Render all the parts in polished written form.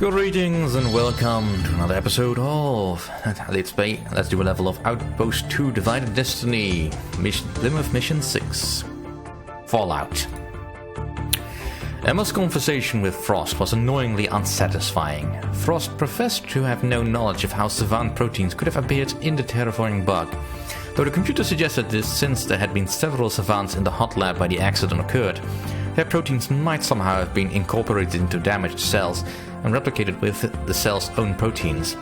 Greetings and welcome to another episode of Let's do a level of Outpost 2 Divided Destiny, Plymouth Mission 6, Fallout. Emma's conversation with Frost was annoyingly unsatisfying. Frost professed to have no knowledge of how savant proteins could have appeared in the terraforming bug, though the computer suggested this since there had been several savants in the hot lab where the accident occurred. Their proteins might somehow have been incorporated into damaged cells and replicated with the cell's own proteins,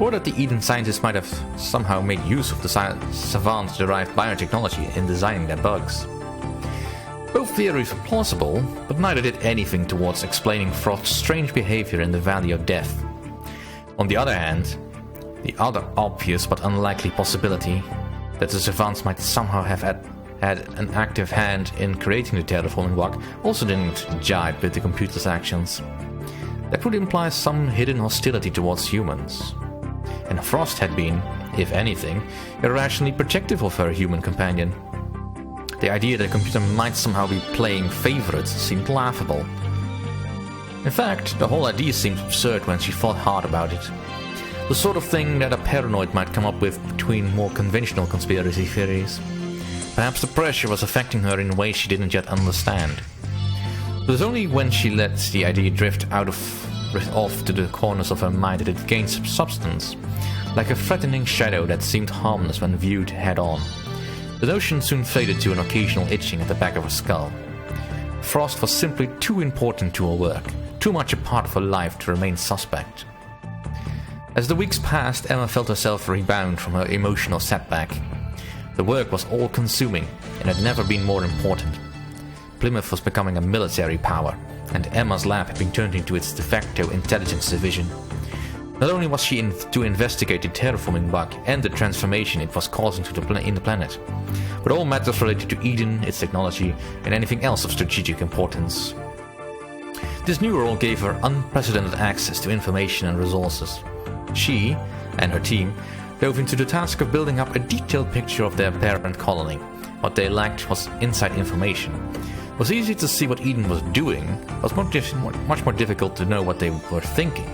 or that the Eden scientists might have somehow made use of the savant-derived biotechnology in designing their bugs. Both theories were plausible, but neither did anything towards explaining Frost's strange behavior in the Valley of Death. On the other hand, the other obvious but unlikely possibility that the savants might somehow have had an active hand in creating the terraforming bug also didn't jibe with the computer's actions. That would imply some hidden hostility towards humans. And Frost had been, if anything, irrationally protective of her human companion. The idea that the computer might somehow be playing favorites seemed laughable. In fact, the whole idea seemed absurd when she thought hard about it. The sort of thing that a paranoid might come up with between more conventional conspiracy theories. Perhaps the pressure was affecting her in ways she didn't yet understand. It was only when she let the idea drift off to the corners of her mind that it gained substance, like a threatening shadow that seemed harmless when viewed head-on. The notion soon faded to an occasional itching at the back of her skull. Frost was simply too important to her work, too much a part of her life to remain suspect. As the weeks passed, Emma felt herself rebound from her emotional setback. The work was all-consuming and had never been more important. Plymouth was becoming a military power, and Emma's lab had been turned into its de facto intelligence division. Not only was she to investigate the terraforming bug and the transformation it was causing in the planet, but all matters related to Eden, its technology, and anything else of strategic importance. This new role gave her unprecedented access to information and resources. She, and her team, dove into the task of building up a detailed picture of their parent colony. What they lacked was inside information. It was easy to see what Eden was doing, it was much more difficult to know what they were thinking.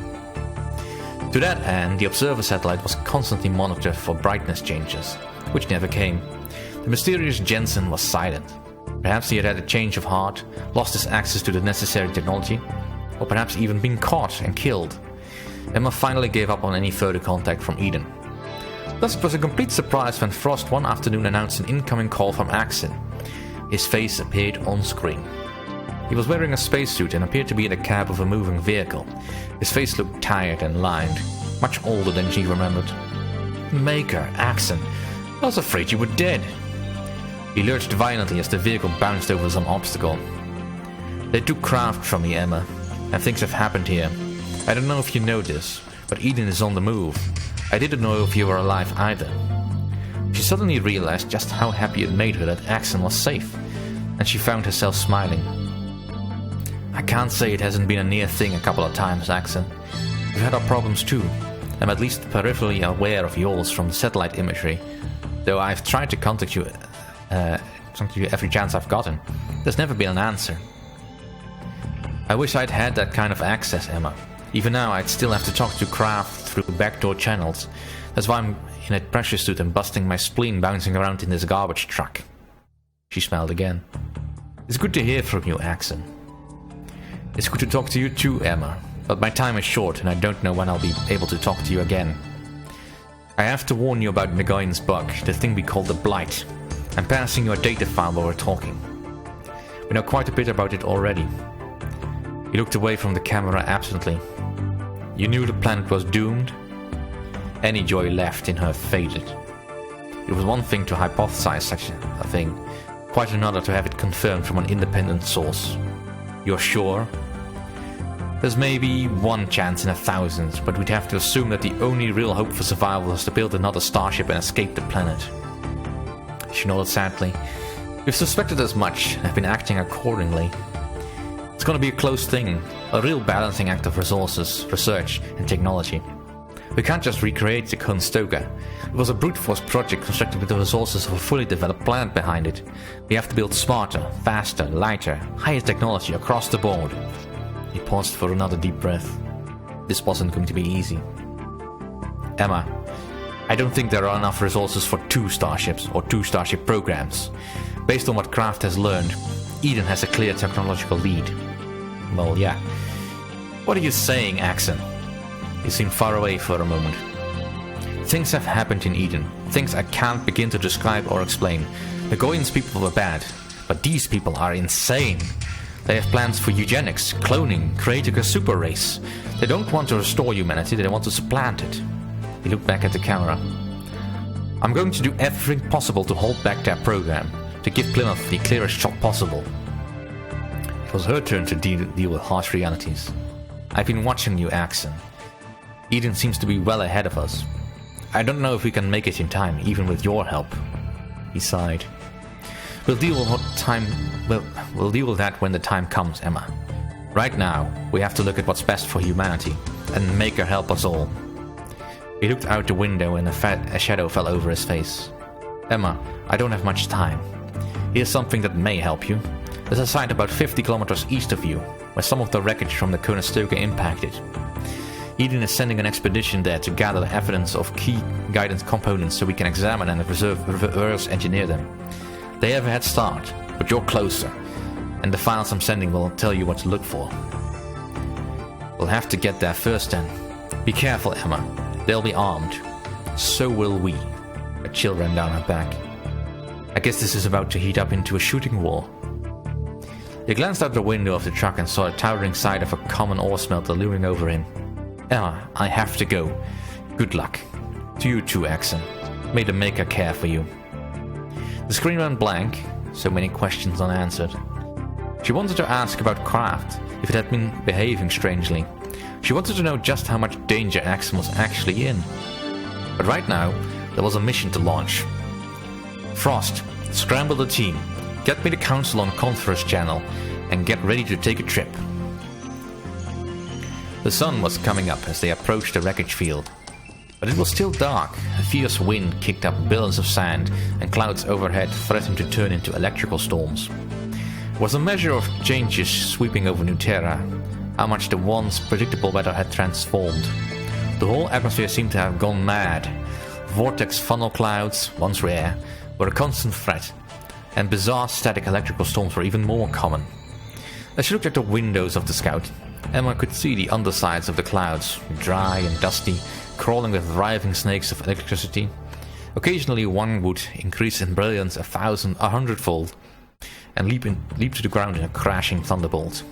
To that end, the observer satellite was constantly monitored for brightness changes, which never came. The mysterious Jensen was silent. Perhaps he had had a change of heart, lost his access to the necessary technology, or perhaps even been caught and killed. Emma finally gave up on any further contact from Eden. Thus it was a complete surprise when Frost one afternoon announced an incoming call from Axon. His face appeared on screen. He was wearing a spacesuit and appeared to be in the cab of a moving vehicle. His face looked tired and lined, much older than she remembered. Maker, Axon, I was afraid you were dead. He lurched violently as the vehicle bounced over some obstacle. They took craft from me, Emma, and things have happened here. I don't know if you know this, but Eden is on the move. I didn't know if you were alive either. She suddenly realized just how happy it made her that Axon was safe, and she found herself smiling. I can't say it hasn't been a near thing a couple of times, Axon. We've had our problems too. I'm at least peripherally aware of yours from the satellite imagery, though I've tried to contact you every chance I've gotten. There's never been an answer. I wish I'd had that kind of access, Emma. Even now, I'd still have to talk to craft through backdoor channels. That's why I'm in a pressure suit and busting my spleen bouncing around in this garbage truck. She smiled again. It's good to hear from you, Axon. It's good to talk to you too, Emma. But my time is short and I don't know when I'll be able to talk to you again. I have to warn you about Nagoyan's bug, the thing we call the Blight. I'm passing you a data file while we're talking. We know quite a bit about it already. He looked away from the camera absently. You knew the planet was doomed? Any joy left in her faded. It was one thing to hypothesize such a thing, quite another to have it confirmed from an independent source. You're sure? There's maybe one chance in 1,000, but we'd have to assume that the only real hope for survival was to build another starship and escape the planet. She nodded sadly. We've suspected as much and have been acting accordingly. It's gonna be a close thing, a real balancing act of resources, research, and technology. We can't just recreate the Conestoga. It was a brute force project constructed with the resources of a fully developed planet behind it. We have to build smarter, faster, lighter, higher technology across the board. He paused for another deep breath. This wasn't going to be easy. Emma, I don't think there are enough resources for 2 starships or 2 starship programs. Based on what Kraft has learned, Eden has a clear technological lead. Well, yeah. What are you saying, Axon? You seem far away for a moment. Things have happened in Eden. Things I can't begin to describe or explain. The Goyans people were bad, but these people are insane. They have plans for eugenics, cloning, creating a super race. They don't want to restore humanity, they want to supplant it. He looked back at the camera. I'm going to do everything possible to hold back their program, to give Plymouth the clearest shot possible. It was her turn to deal with harsh realities. I've been watching you, Axon. Eden seems to be well ahead of us. I don't know if we can make it in time, even with your help. He sighed. We'll deal with that when the time comes, Emma. Right now, we have to look at what's best for humanity, and make her help us all. He looked out the window and a shadow fell over his face. Emma, I don't have much time. Here's something that may help you. There's a site about 50 kilometers east of you, where some of the wreckage from the Conestoga impacted. Eden is sending an expedition there to gather evidence of key guidance components so we can examine and reverse engineer them. They have a head start, but you're closer, and the files I'm sending will tell you what to look for. We'll have to get there first then. Be careful, Emma. They'll be armed. So will we. A chill ran down her back. I guess this is about to heat up into a shooting war. He glanced out the window of the truck and saw a towering sight of a common ore smelter looming over him. Emma, I have to go. Good luck. To you too, Axon. May the Maker care for you. The screen went blank, so many questions unanswered. She wanted to ask about Kraft, if it had been behaving strangely. She wanted to know just how much danger Axon was actually in. But right now, there was a mission to launch. Frost, scramble the team, get me the Council on conference channel, and get ready to take a trip. The sun was coming up as they approached the wreckage field. But it was still dark. A fierce wind kicked up billows of sand, and clouds overhead threatened to turn into electrical storms. It was a measure of changes sweeping over New Terra, how much the once predictable weather had transformed. The whole atmosphere seemed to have gone mad. Vortex funnel clouds, once rare, were a constant threat, and bizarre static electrical storms were even more common. As she looked at the windows of the Scout, Emma could see the undersides of the clouds, dry and dusty, crawling with writhing snakes of electricity. Occasionally one would increase in brilliance 100-fold, and leap to the ground in a crashing thunderbolt.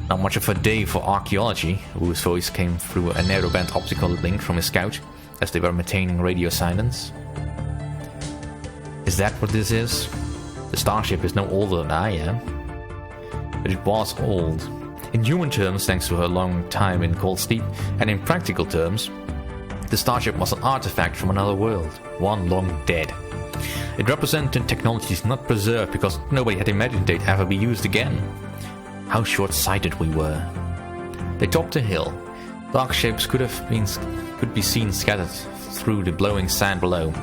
Not much of a day for archaeology, whose voice came through a narrowband optical link from his Scout, as they were maintaining radio silence. Is that what this is? The starship is no older than I am. But it was old. In human terms, thanks to her long time in cold sleep, and in practical terms, the starship was an artifact from another world, one long dead. It represented technologies not preserved because nobody had imagined they'd ever be used again. How short-sighted we were. They topped a hill. Dark shapes could be seen scattered through the blowing sand below.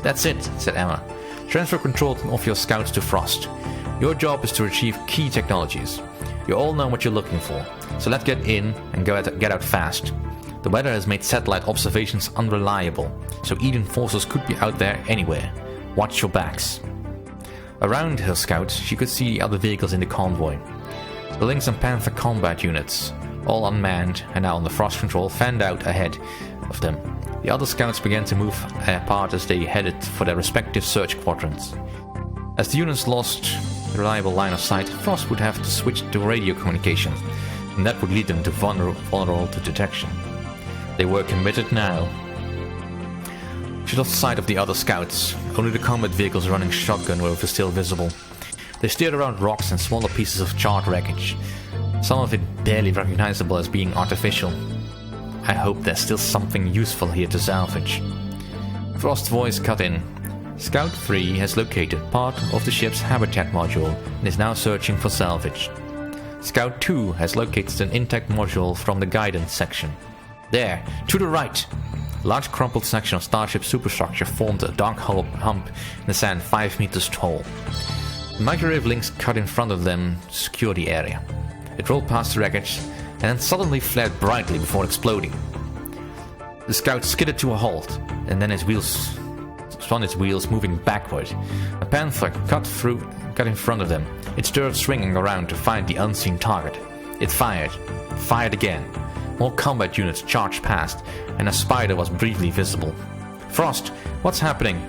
That's it, said Emma. Transfer control of your Scouts to Frost. Your job is to retrieve key technologies. You all know what you're looking for, so let's get in and get out fast. The weather has made satellite observations unreliable, so Eden forces could be out there anywhere. Watch your backs. Around her Scout, she could see the other vehicles in the convoy. The Lynx and Panther combat units, all unmanned and now under Frost control, fanned out ahead of them. The other Scouts began to move apart as they headed for their respective search quadrants. As the units lost the reliable line of sight, Frost would have to switch to radio communication, and that would lead them to vulnerable to detection. They were committed now. She lost sight of the other Scouts. Only the combat vehicles running shotgun were still visible. They steered around rocks and smaller pieces of charred wreckage, some of it barely recognizable as being artificial. I hope there's still something useful here to salvage. Frost's voice cut in. Scout 3 has located part of the ship's habitat module and is now searching for salvage. Scout 2 has located an intact module from the guidance section. There, to the right! A large crumpled section of Starship superstructure formed a dark hump in the sand 5 meters tall. The microwave links cut in front of them to secure the area. It rolled past the wreckage, and then suddenly flared brightly before exploding. The Scout skidded to a halt, and then spun its wheels, moving backward. A Panther cut in front of them, its turret swinging around to find the unseen target. It fired again. More combat units charged past, and a spider was briefly visible. Frost, what's happening?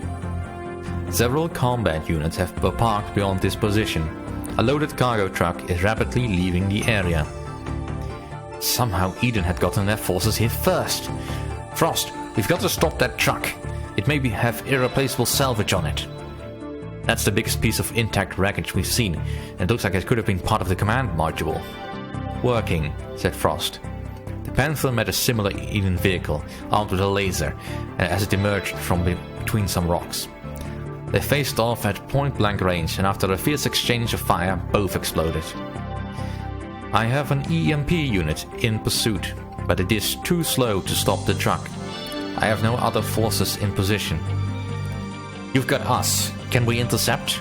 Several combat units were parked beyond this position. A loaded cargo truck is rapidly leaving the area. Somehow Eden had gotten their forces here first. Frost, we've got to stop that truck. It may have irreplaceable salvage on it. That's the biggest piece of intact wreckage we've seen, and it looks like it could have been part of the command module. Working, said Frost. The Panther met a similar Eden vehicle, armed with a laser, as it emerged from between some rocks. They faced off at point-blank range, and after a fierce exchange of fire, both exploded. I have an EMP unit in pursuit, but it is too slow to stop the truck. I have no other forces in position. You've got us. Can we intercept?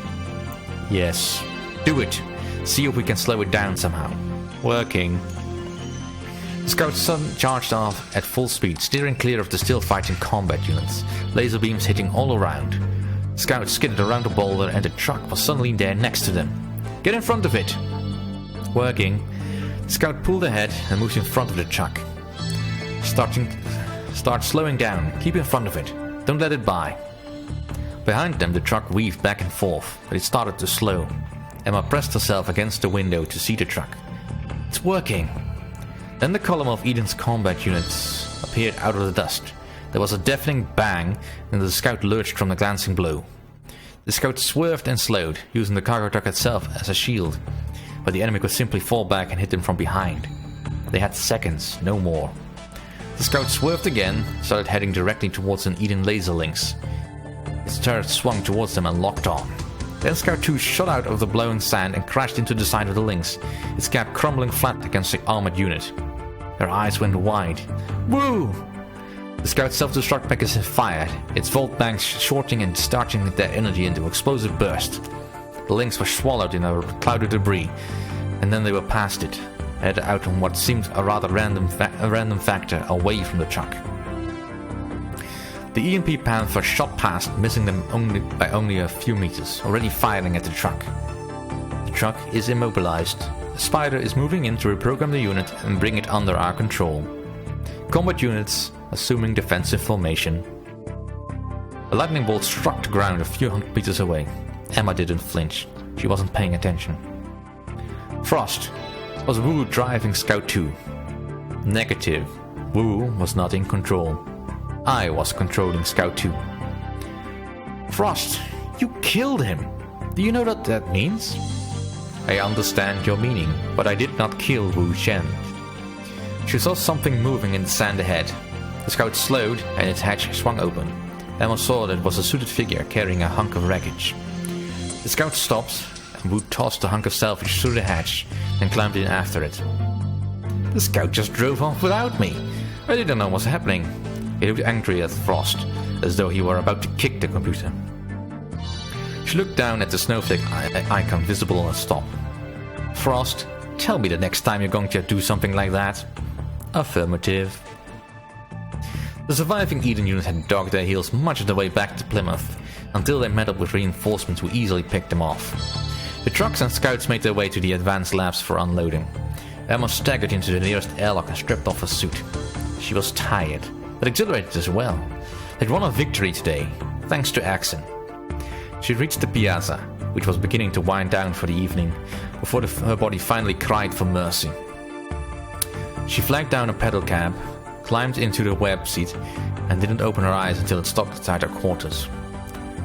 Yes. Do it. See if we can slow it down somehow. Working. The Scout charged off at full speed, steering clear of the still fighting combat units, laser beams hitting all around. The Scout skidded around a boulder and the truck was suddenly there next to them. Get in front of it! Working. The Scout pulled ahead and moved in front of the truck. Start slowing down. Keep in front of it. Don't let it by. Behind them the truck weaved back and forth, but it started to slow. Emma pressed herself against the window to see the truck. It's working! Then the column of Eden's combat units appeared out of the dust. There was a deafening bang, and the Scout lurched from the glancing blow. The Scout swerved and slowed, using the cargo truck itself as a shield, but the enemy could simply fall back and hit them from behind. They had seconds, no more. The Scout swerved again, started heading directly towards an Eden laser lynx. Its turret swung towards them and locked on. Then Scout 2 shot out of the blowing sand and crashed into the side of the lynx, its cap crumbling flat against the armored unit. Her eyes went wide. Woo! The Scout's self-destruct mechanism fired, its volt banks shorting and discharging their energy into explosive burst. The lynx was swallowed in a cloud of debris, and then they were past it, headed out on what seemed a rather random factor away from the truck. The EMP Panther shot past, missing them by only a few meters, already firing at the truck. The truck is immobilized. The Spider is moving in to reprogram the unit and bring it under our control. Combat units assuming defensive formation. A lightning bolt struck the ground a few hundred meters away. Emma didn't flinch. She wasn't paying attention. Frost. Was Wu driving Scout 2? Negative. Wu was not in control. I was controlling Scout 2. Frost, you killed him. Do you know what that means? I understand your meaning, but I did not kill Wu Shen. She saw something moving in the sand ahead. The Scout slowed and its hatch swung open. Emma saw that it was a suited figure carrying a hunk of wreckage. The Scout stopped, and Wu tossed the hunk of salvage through the hatch, and climbed in after it. The Scout just drove off without me. I didn't know what was happening. He looked angry at Frost, as though he were about to kick the computer. She looked down at the snowflake icon visible on a stop. Frost, tell me the next time you're going to do something like that. Affirmative. The surviving Eden unit had dogged their heels much of the way back to Plymouth, until they met up with reinforcements who easily picked them off. The trucks and scouts made their way to the advanced labs for unloading. Emma staggered into the nearest airlock and stripped off her suit. She was tired, but exhilarated as well. They'd won a victory today, thanks to Axon. She reached the piazza, which was beginning to wind down for the evening, before her body finally cried for mercy. She flagged down a pedal cab, climbed into the web seat, and didn't open her eyes until it stopped outside her quarters.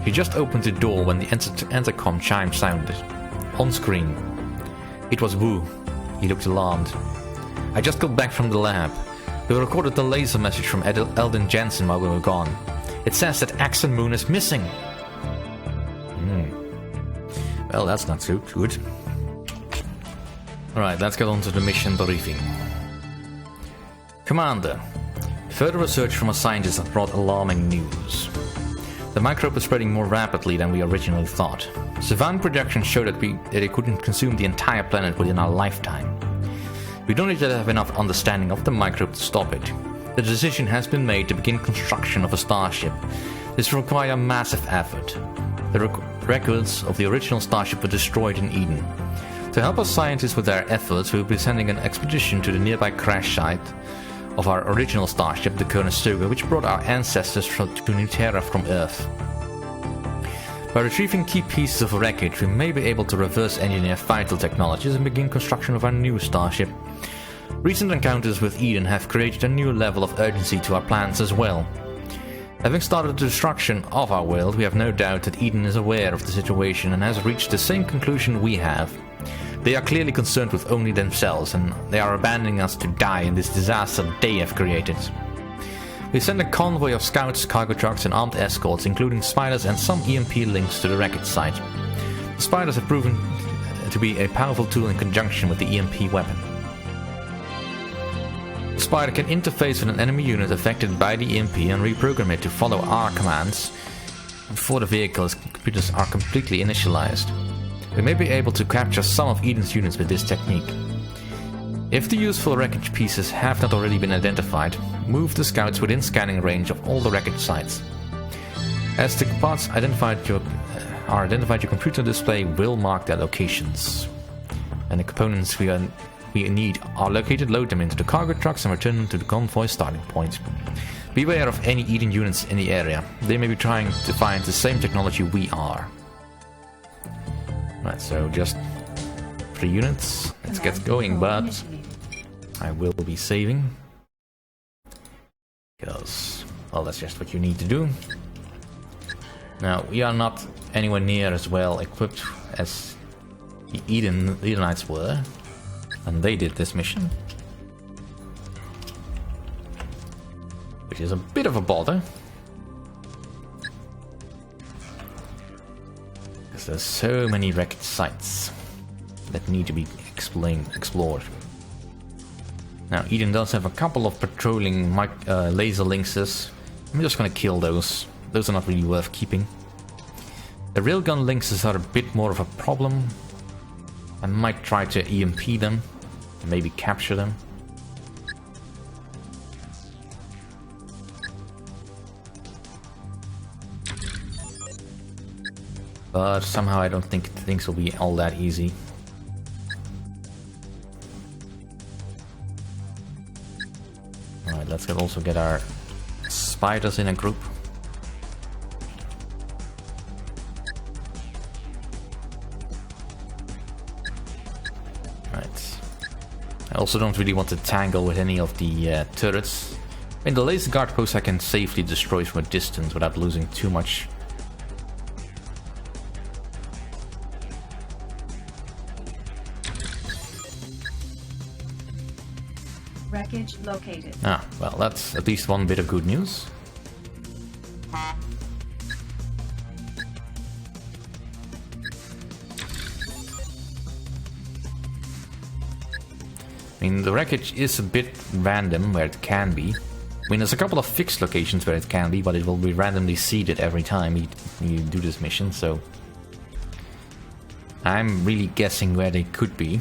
She just opened the door when the intercom chime sounded. On screen. It was Wu. He looked alarmed. I just got back from the lab. We recorded the laser message from Eldon Jensen while we were gone. It says that Axon Moon is missing. Well, that's not so good. Alright, let's get on to the mission briefing. Commander, further research from a scientist has brought alarming news. The microbe is spreading more rapidly than we originally thought. Savan projections show that it couldn't consume the entire planet within our lifetime. We don't yet have enough understanding of the microbe to stop it. The decision has been made to begin construction of a starship. This will require massive effort. The records of the original starship were destroyed in Eden. To help us scientists with their efforts, we will be sending an expedition to the nearby crash site of our original starship, the Colonists, which brought our ancestors to Nutera from Earth. By retrieving key pieces of wreckage, we may be able to reverse engineer vital technologies and begin construction of our new starship. Recent encounters with Eden have created a new level of urgency to our plans as well. Having started the destruction of our world, we have no doubt that Eden is aware of the situation and has reached the same conclusion we have. They are clearly concerned with only themselves, and they are abandoning us to die in this disaster they have created. We send a convoy of scouts, cargo trucks, and armed escorts, including spiders and some EMP links to the wreckage site. The spiders have proven to be a powerful tool in conjunction with the EMP weapon. The spider can interface with an enemy unit affected by the EMP and reprogram it to follow our commands before the vehicle's computers are completely initialized. We may be able to capture some of Eden's units with this technique. If the useful wreckage pieces have not already been identified, move the scouts within scanning range of all the wreckage sites. As the parts are identified, your computer display will mark their locations. And the components we need are located, load them into the cargo trucks and return them to the convoy starting point. Beware of any Eden units in the area. They may be trying to find the same technology we are. Right, so just 3 units. Let's get going, but I will be saving. Because, well, that's just what you need to do. Now, we are not anywhere near as well equipped as the Edenites were. And they did this mission. Which is a bit of a bother. Because there's so many wrecked sites that need to be explored. Now, Eden does have a couple of patrolling laser lynxes. I'm just gonna kill those. Those are not really worth keeping. The railgun lynxes are a bit more of a problem. I might try to EMP them. And maybe capture them. But somehow I don't think things will be all that easy. Alright, let's also get our spiders in a group. Right. I also don't really want to tangle with any of the turrets. I mean, the laser guard post I can safely destroy from a distance without losing too much. Wreckage located. Ah, well, that's at least one bit of good news. I mean, the wreckage is a bit random where it can be. I mean, there's a couple of fixed locations where it can be, but it will be randomly seeded every time you do this mission, so... I'm really guessing where they could be.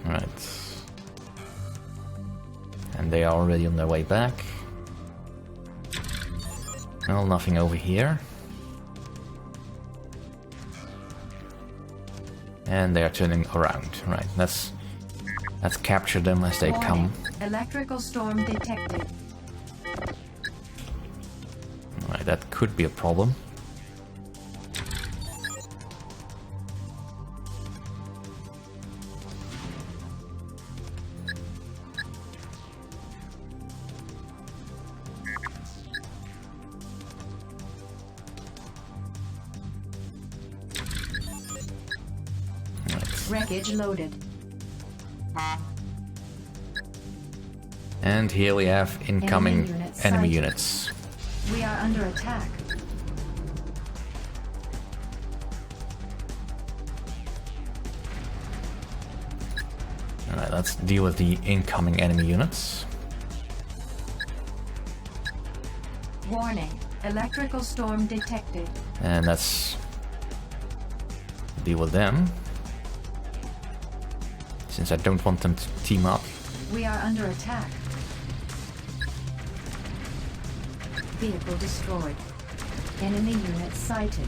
Right. And they are already on their way back. Well, nothing over here. And they are turning around. Right, let's capture them as they come. Electrical storm detected. Right, that could be a problem. Wreckage loaded. And here we have incoming enemy units. We are under attack. Alright, let's deal with the incoming enemy units. Warning. Electrical storm detected. And let's deal with them. Since I don't want them to team up. We are under attack. Vehicle destroyed. Enemy unit sighted.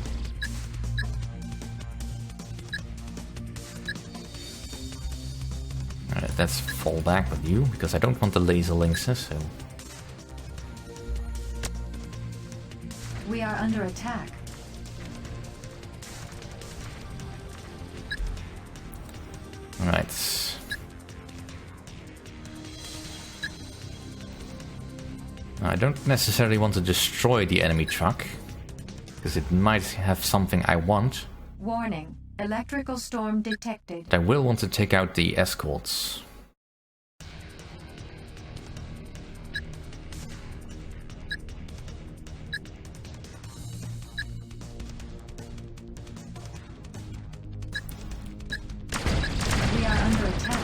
Alright, let's fall back with you, because I don't want the laser lynxes, so... We are under attack. Alright. I don't necessarily want to destroy the enemy truck, because it might have something I want. Warning. Electrical storm detected. I will want to take out the escorts. We are under attack.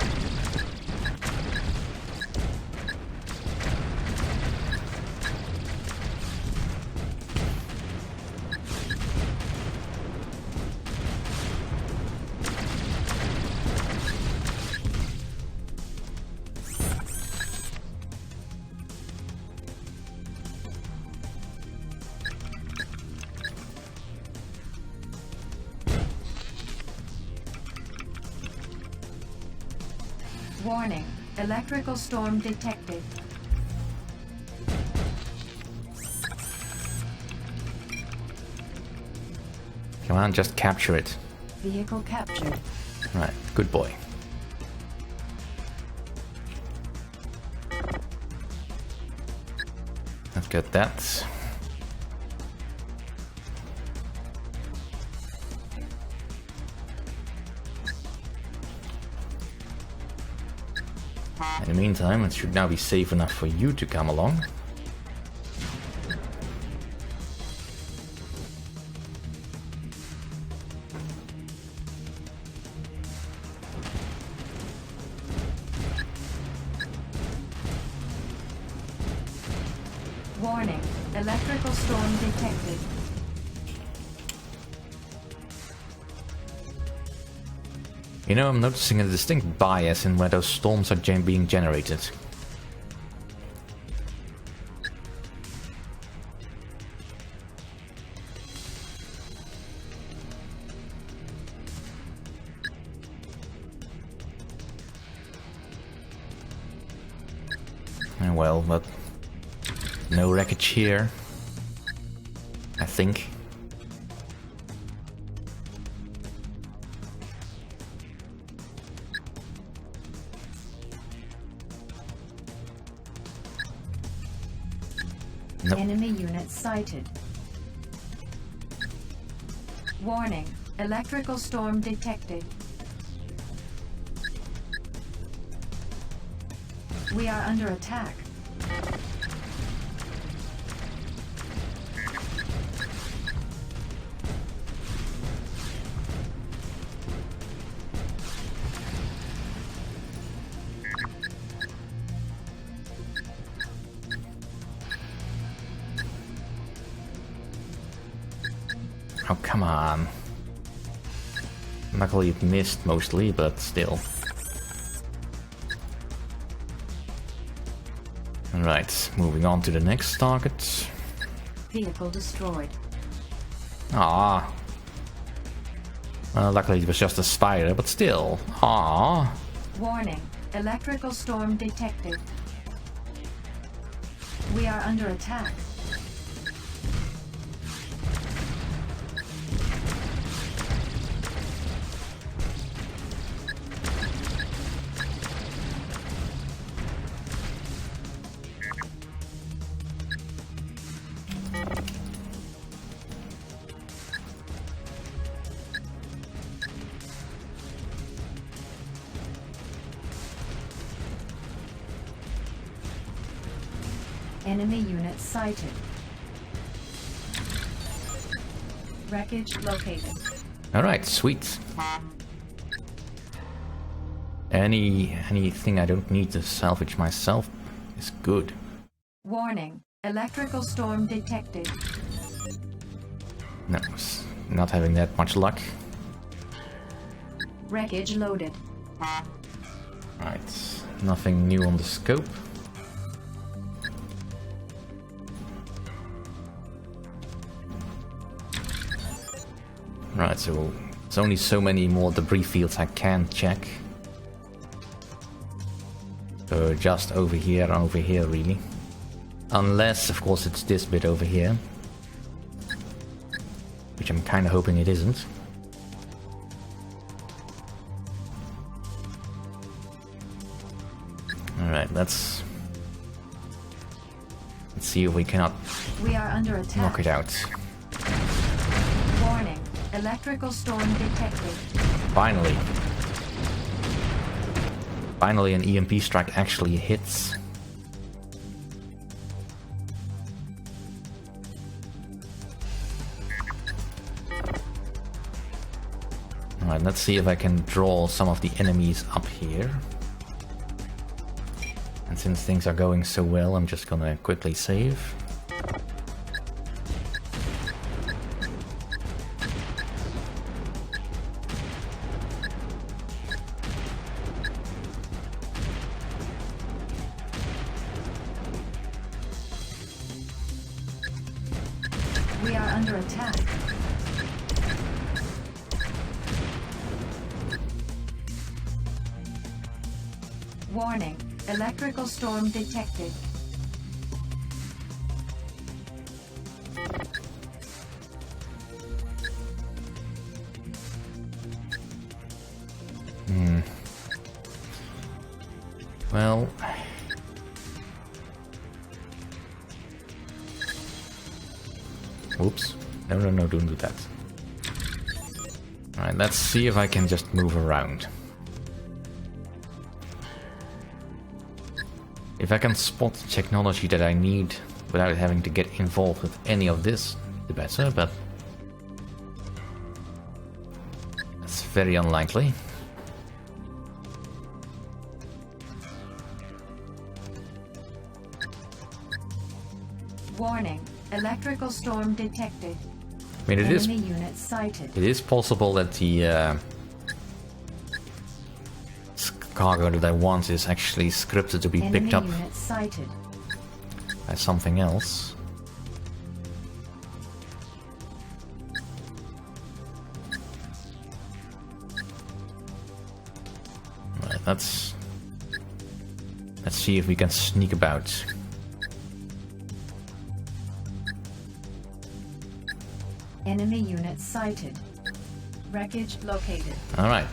Warning. Electrical storm detected. Come on, just capture it. Vehicle captured. Right, good boy. I've got that. In the meantime, it should now be safe enough for you to come along. Warning. Electrical storm detected. You know, I'm noticing a distinct bias in where those storms are being generated. Well, but no wreckage here, I think. Nope. Enemy unit sighted. Warning. Electrical storm detected. We are under attack. Oh, come on. Luckily it missed mostly, but still. Alright, moving on to the next target. Vehicle destroyed. Ah. Well, luckily it was just a spider, but still. Ah. Warning. Electrical storm detected. We are under attack. Enemy unit sighted. Wreckage located. Alright, sweet. Anything I don't need to salvage myself is good. Warning. Electrical storm detected. No, not having that much luck. Wreckage loaded. Right, nothing new on the scope. Right, so there's only so many more debris fields I can check. So just over here and over here, really. Unless, of course, it's this bit over here. Which I'm kind of hoping it isn't. Alright, let's see if we cannot We are under attack. knock it out. Warning. Electrical storm detected. Finally. Finally an EMP strike actually hits. Alright, let's see if I can draw some of the enemies up here. And since things are going so well, I'm just gonna quickly save. We are under attack. Warning. Electrical storm detected. Well... Oops. No, don't do that. Alright, let's see if I can just move around. If I can spot the technology that I need without having to get involved with any of this, the better, but that's very unlikely. Warning. Electrical storm detected. I mean, Enemy unit sighted. it is possible that the cargo that I want is actually scripted to be Enemy picked up unit sighted. by something else. Right, let's see if we can sneak about. Enemy unit sighted. Wreckage located. Alright.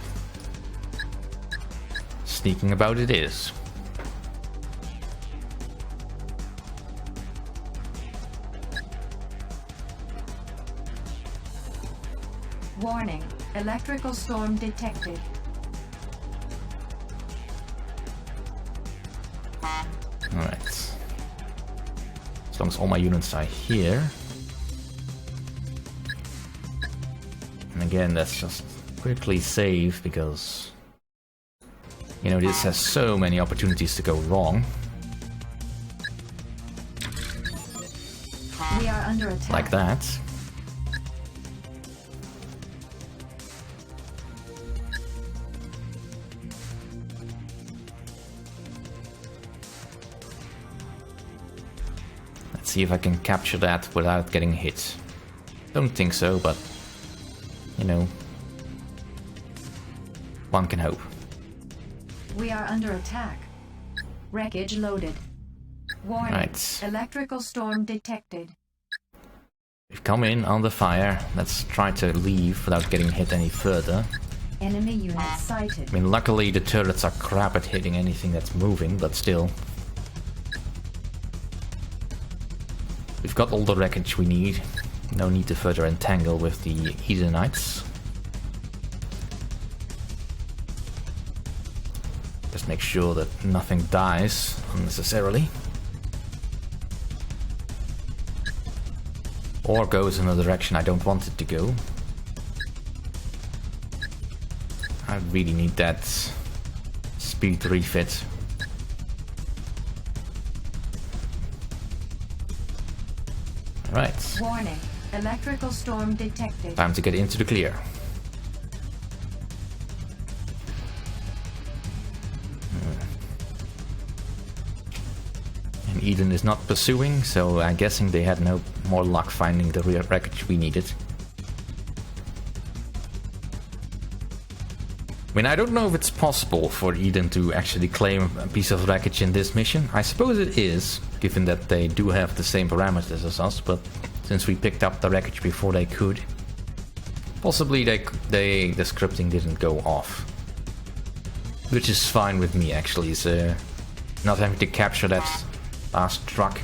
Sneaking about it is. Warning. Electrical storm detected. Alright. As long as all my units are here. And again, let's just quickly save because, you know, this has so many opportunities to go wrong. We are under attack. Like that. Let's see if I can capture that without getting hit. Don't think so, but you know, one can hope. We are under attack. Wreckage loaded. Warning. Right. Electrical storm detected. We've come in under fire. Let's try to leave without getting hit any further. Enemy unit sighted. I mean, luckily the turrets are crap at hitting anything that's moving, but still. We've got all the wreckage we need. No need to further entangle with the Edenites. Just make sure that nothing dies unnecessarily. Or goes in a direction I don't want it to go. I really need that speed refit. Right. Warning. Electrical storm detected. Time to get into the clear. And Eden is not pursuing, so I'm guessing they had no more luck finding the rear wreckage we needed. I mean, I don't know if it's possible for Eden to actually claim a piece of wreckage in this mission. I suppose it is, given that they do have the same parameters as us, but since we picked up the wreckage before they could, possibly the scripting didn't go off. Which is fine with me, actually, so not having to capture that last truck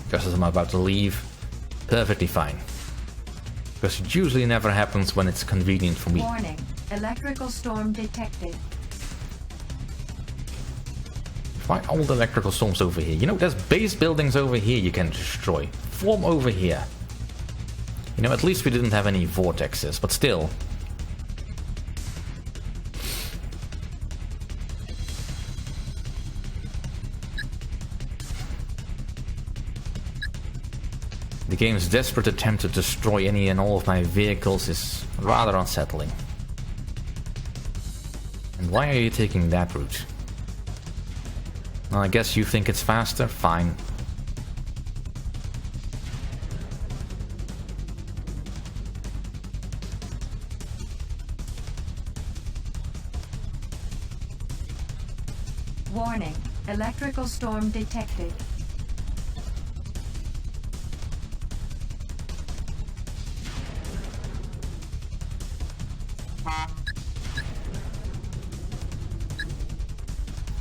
just as I'm about to leave, perfectly fine. Because it usually never happens when it's convenient for me. Warning. Electrical storm detected. Why all the electrical storms over here? You know, there's base buildings over here you can destroy. Form over here. You know, at least we didn't have any vortexes, but still. The game's desperate attempt to destroy any and all of my vehicles is rather unsettling. And why are you taking that route? Well, I guess you think it's faster? Fine. Warning. Electrical storm detected.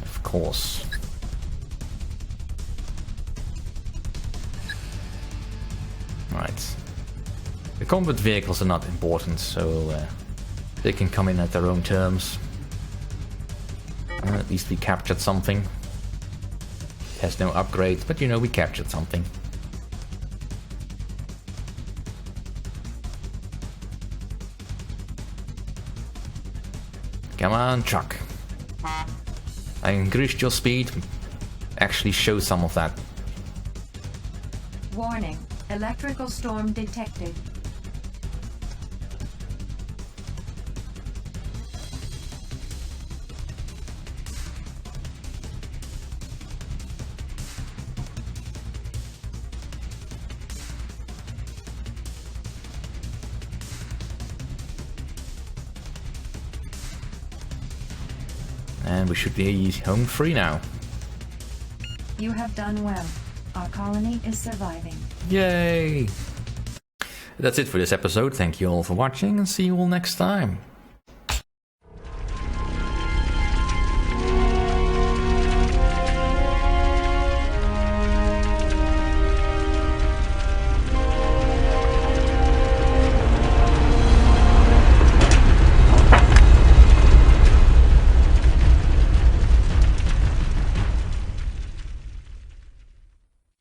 Of course. Right. The combat vehicles are not important, so they can come in at their own terms. At least we captured something. It has no upgrades, but you know, we captured something. Come on, truck. I increased your speed. Actually show some of that. Warning. Electrical storm detected. And we should be home free now. You have done well. Our colony is surviving. Yay! That's it for this episode. Thank you all for watching and see you all next time.